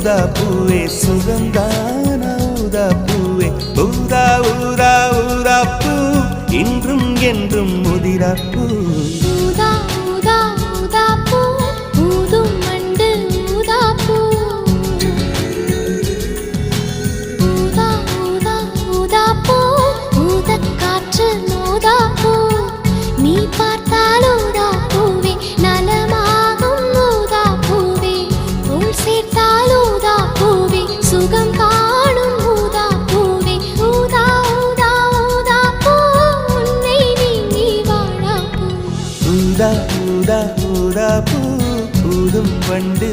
ஊதா பூவே சுகந்தான ஊதா பூவே ஊதா ஊதா ஊதா பூ இன்றும் என்றும் முதிரா பூ ஊதா ஊதா ஊதா பூ ஊதும் மண்டு ஊதா பூ ஊதா ஊதா ஊதா பூ ஊதக் காற்று ஊதா பூ நீ பார்த்தால் ஊதா பூவே நலமாகும் ஊதா பூவே உள் சேர்த்தால் ஊதா பூவே சுகம் காணும் ஊதா பூவே ஊதா ஊதா ஊதா பூ உன்னை நீங்கி வாழா பூ ஊதா ஊதா ஊதா பூ ஊதும் வண்டு